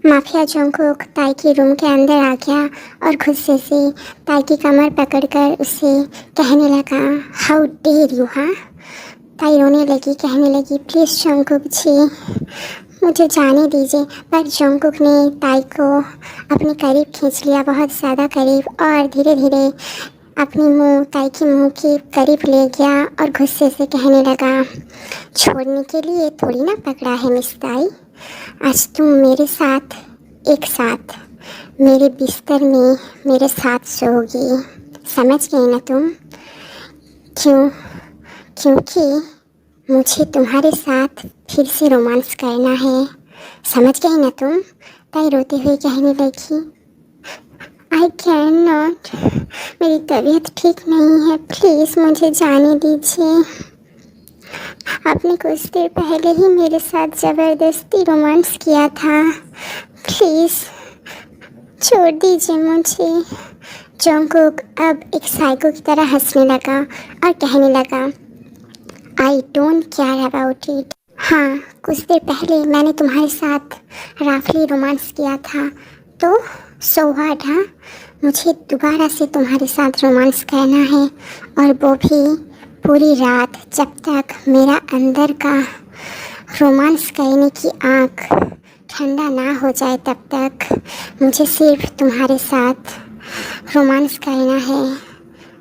Mafia Jungkook ताई के room के अंदर आ गया और गुस्से से ताई की कमर पकड़कर उसे कहने लगा, हाउ डेयर यू। हाँ, ताई रोने लगी, कहने लगी, प्लीज़ जंगकुक जी मुझे जाने दीजिए। पर जंगकुक ने ताई को अपने करीब खींच लिया, बहुत ज़्यादा करीब, और धीरे धीरे अपनी मुंह ताई के मुंह के करीब ले गया और गुस्से से कहने लगा, छोड़ने के लिए थोड़ी ना पकड़ा है मिस ताई, आज तुम मेरे साथ एक साथ मेरे बिस्तर में मेरे साथ सोओगी, समझ गई ना तुम? क्योंकि मुझे तुम्हारे साथ फिर से रोमांस करना है, समझ गई ना तुम? ताई रोते हुए कहने लगी, आई कैन नॉट, मेरी तबीयत ठीक नहीं है, प्लीज़ मुझे जाने दीजिए। आपने कुछ देर पहले ही मेरे साथ ज़बरदस्ती रोमांस किया था, प्लीज़ छोड़ दीजिए मुझे। जंगकुक अब एक साइको की तरह हंसने लगा और कहने लगा, I don't care about it. हाँ, कुछ देर पहले मैंने तुम्हारे साथ रफली रोमांस किया था, तो सो व्हाट। हाँ, मुझे दोबारा से तुम्हारे साथ रोमांस करना है, और वो भी पूरी रात, जब तक मेरा अंदर का रोमांस करने की आँख ठंडा ना हो जाए तब तक मुझे सिर्फ तुम्हारे साथ रोमांस करना है।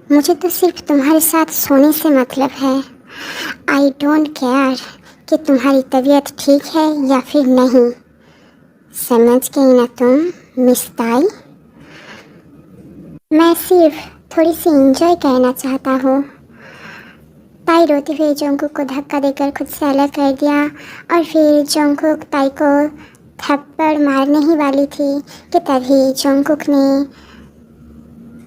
मुझे तो सिर्फ तुम्हारे साथ सोने से मतलब है। आई डोंट केयर कि तुम्हारी तबीयत ठीक है या फिर नहीं, समझ गई ना तुम मिस ताई? मैं सिर्फ थोड़ी सी एंजॉय करना चाहता हूँ। ताई रोते हुए जंगकुक को धक्का देकर खुद से अलग कर दिया, और फिर जंगकुक ताई को थप्पड़ मारने ही वाली थी कि तभी जंगकुक ने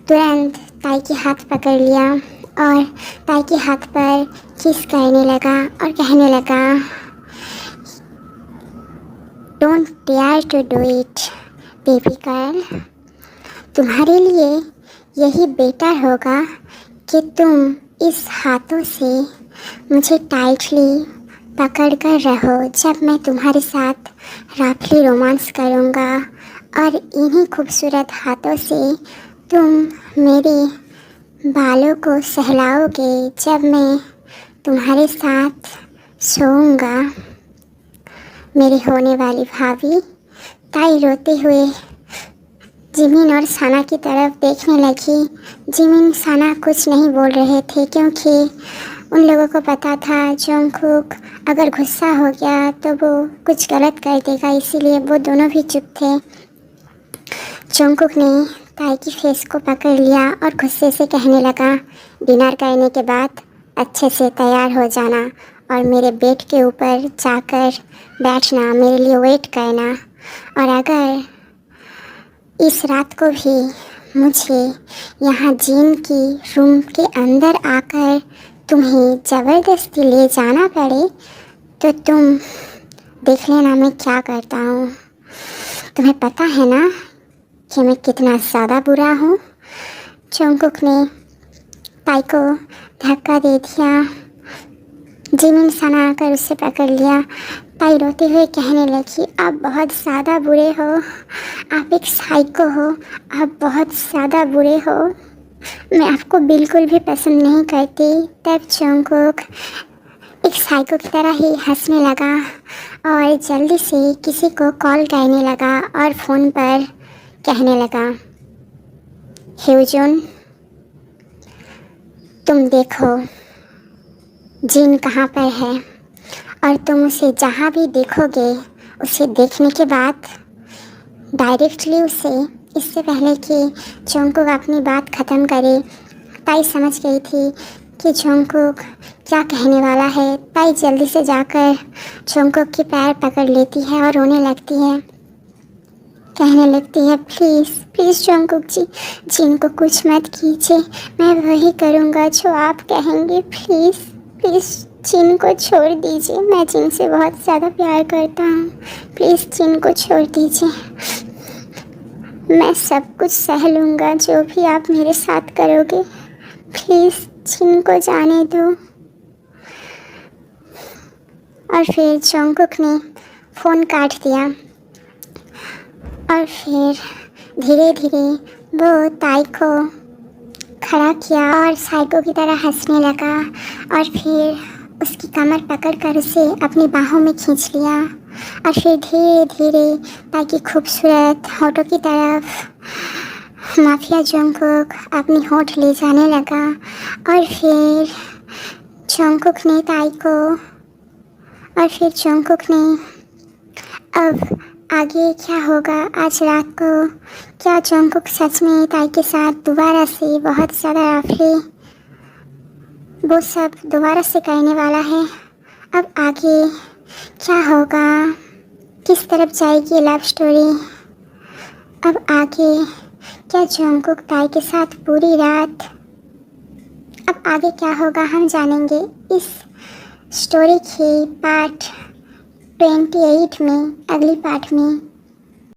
तुरंत ताई के हाथ पकड़ लिया और ताई के हाथ पर किस करने लगा और कहने लगा, don't dare to do it baby girl. तुम्हारे लिए यही बेटर होगा कि तुम इस हाथों से मुझे टाइटली पकड़ कर रहो जब मैं तुम्हारे साथ रफली रोमांस करूँगा, और इन्हीं खूबसूरत हाथों से तुम मेरे बालों को सहलाओगे जब मैं तुम्हारे साथ सोऊंगा, मेरी होने वाली भाभी। ताई रोते हुए जिमिन और साना की तरफ देखने लगी। जिमिन साना कुछ नहीं बोल रहे थे क्योंकि उन लोगों को पता था जंगकुक अगर गुस्सा हो गया तो वो कुछ गलत कर देगा, इसीलिए वो दोनों भी चुप थे। जंगकुक ने ताई की फेस को पकड़ लिया और गुस्से से कहने लगा, डिनर करने के बाद अच्छे से तैयार हो जाना और मेरे बेड के ऊपर जाकर बैठना, मेरे लिए वेट करना, और अगर इस रात को भी मुझे यहाँ जिन की रूम के अंदर आकर तुम्हें ज़बरदस्ती ले जाना पड़े तो तुम देख लेना मैं क्या करता हूँ। तुम्हें पता है ना कि मैं कितना ज़्यादा बुरा हूँ। जंगकुक ने ताई को धक्का दे दिया। जिमिन सना आकर उससे पकड़ लिया। ताई रोते हुए कहने लगी, आप बहुत ज़्यादा बुरे हो, आप एक साइको हो, आप बहुत ज़्यादा बुरे हो, मैं आपको बिल्कुल भी पसंद नहीं करती। तब जंगकुक एक साइको की तरह ही हंसने लगा और जल्दी से किसी को कॉल करने लगा और फ़ोन पर कहने लगा, ह्यूजुन तुम देखो जिन कहाँ पर है, और तुम उसे जहाँ भी देखोगे उसे देखने के बाद डायरेक्टली उसे, इससे पहले कि जंगकुक अपनी बात ख़त्म करे, ताई समझ गई थी कि जंगकुक क्या कहने वाला है। ताई जल्दी से जाकर जंगकुक की पैर पकड़ लेती है और रोने लगती है, कहने लगती है, प्लीज़ प्लीज़ जंगकुक जी, जिन को कुछ मत कीजिए, मैं वही करूँगा जो आप कहेंगे, प्लीज़ प्लीज़ जिन को छोड़ दीजिए, मैं जिन से बहुत ज़्यादा प्यार करता हूँ, प्लीज़ जिन को छोड़ दीजिए, मैं सब कुछ सह लूँगा जो भी आप मेरे साथ करोगे, प्लीज़ जिन को जाने दो। और फिर जंगकुक ने फ़ोन काट दिया और फिर धीरे धीरे वो ताई को खड़ा किया और साइको की तरह हंसने लगा और फिर उसकी कमर पकड़कर उसे अपनी बाहों में खींच लिया और फिर धीरे धीरे ताई की खूबसूरत होठों की तरफ माफिया जंगकुक अपनी होठ ले जाने लगा और फिर जंगकुक ने ताई को और फिर जंगकुक ने अब आगे क्या होगा आज रात को, क्या जंगकुक सच में ताई के साथ दोबारा से बहुत ज़्यादा राफले वो सब दोबारा से करने वाला है। अब आगे क्या होगा, किस तरफ जाएगी लव स्टोरी। अब आगे क्या जंगकुक ताई के साथ पूरी रात, अब आगे क्या होगा हम जानेंगे इस स्टोरी की पार्ट 28 में, अगली पार्ट में।